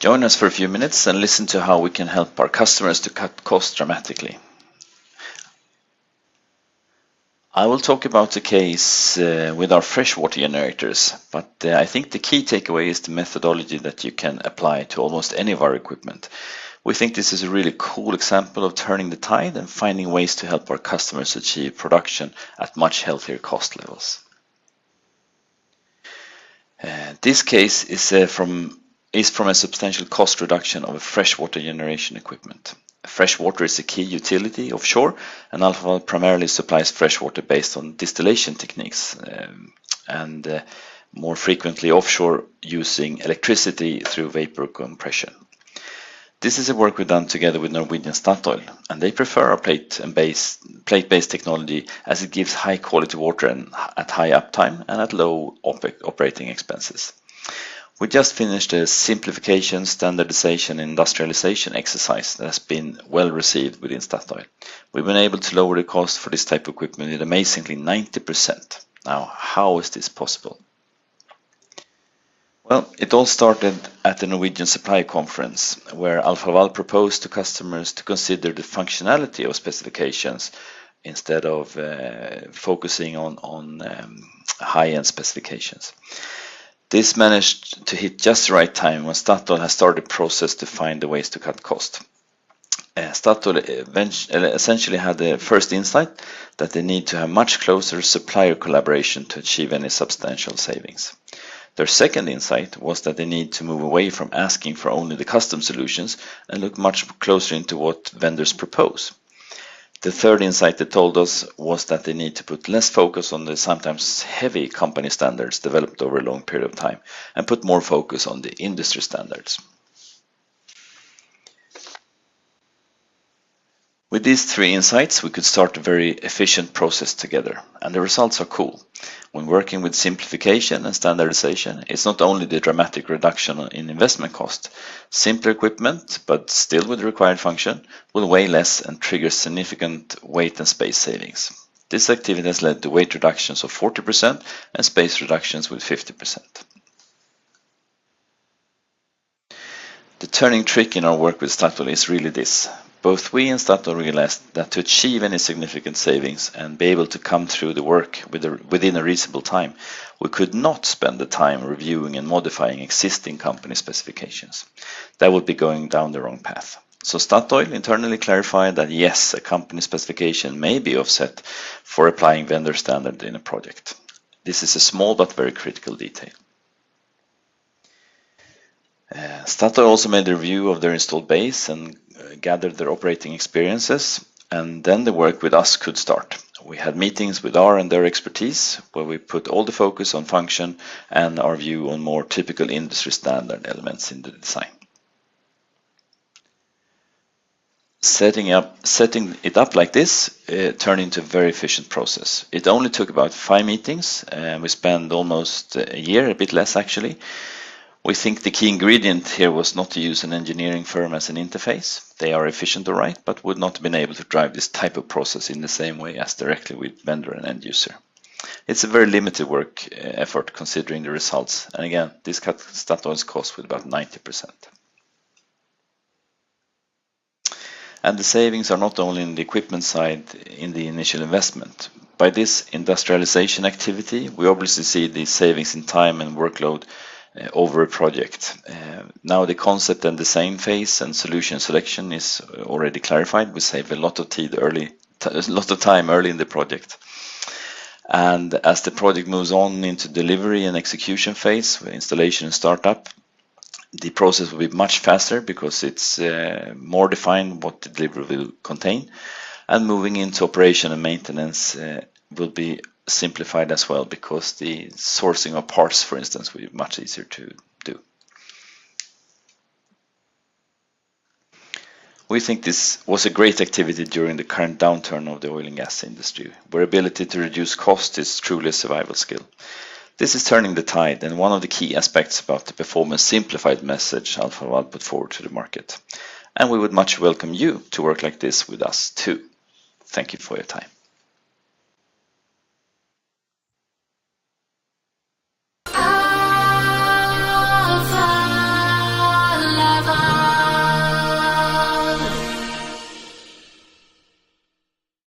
Join us for a few minutes and listen to how we can help our customers to cut costs dramatically. I will talk about the case with our freshwater generators, but I think the key takeaway is the methodology that you can apply to almost any of our equipment. We think this is a really cool example of turning the tide and finding ways to help our customers achieve production at much healthier cost levels. This case is from a substantial cost reduction of a freshwater generation equipment. Freshwater is a key utility offshore, and Alfa Laval primarily supplies freshwater based on distillation techniques and more frequently offshore using electricity through vapor compression. This is a work we've done together with Norwegian Statoil, and they prefer our plate-based technology as it gives high quality water and at high uptime and at low operating expenses. We just finished a simplification, standardization, and industrialization exercise that has been well received within Statoil. We've been able to lower the cost for this type of equipment with amazingly 90%. Now, how is this possible? Well, it all started at the Norwegian Supply Conference, where Alfa Laval proposed to customers to consider the functionality of specifications instead of focusing on high-end specifications. This managed to hit just the right time when Statoil has started a process to find the ways to cut cost. Statoil essentially had the first insight that they need to have much closer supplier collaboration to achieve any substantial savings. Their second insight was that they need to move away from asking for only the custom solutions and look much closer into what vendors propose. The third insight they told us was that they need to put less focus on the sometimes heavy company standards developed over a long period of time and put more focus on the industry standards. With these three insights, we could start a very efficient process together, and the results are cool. When working with simplification and standardization, it's not only the dramatic reduction in investment cost. Simpler equipment, but still with the required function, will weigh less and trigger significant weight and space savings. This activity has led to weight reductions of 40% and space reductions with 50%. The turning trick in our work with Statoil is really this. Both we and Statoil realized that to achieve any significant savings and be able to come through the work within a reasonable time, we could not spend the time reviewing and modifying existing company specifications. That would be going down the wrong path. So Statoil internally clarified that yes, a company specification may be offset for applying vendor standard in a project. This is a small but very critical detail. Statoil also made a review of their installed base and gathered their operating experiences, and then the work with us could start. We had meetings with our and their expertise, where we put all the focus on function and our view on more typical industry standard elements in the design. Setting it up like this turned into a very efficient process. It only took about 5 meetings, and we spent almost a year, a bit less actually. We think the key ingredient here was not to use an engineering firm as an interface. They are efficient, all right, but would not have been able to drive this type of process in the same way as directly with vendor and end user. It's a very limited work effort considering the results, and again, this cut Statoil's cost with about 90%. And the savings are not only in the equipment side in the initial investment. By this industrialization activity, we obviously see the savings in time and workload over a project. Now the concept and design phase and solution selection is already clarified. We save a lot of time early in the project. And as the project moves on into delivery and execution phase, installation and startup, the process will be much faster because it's more defined what the delivery will contain. And moving into operation and maintenance will be simplified as well because the sourcing of parts, for instance, will be much easier to do. We think this was a great activity during the current downturn of the oil and gas industry, where ability to reduce cost is truly a survival skill. This is turning the tide and one of the key aspects about the performance simplified message Alfa Laval put forward to the market. And we would much welcome you to work like this with us too. Thank you for your time.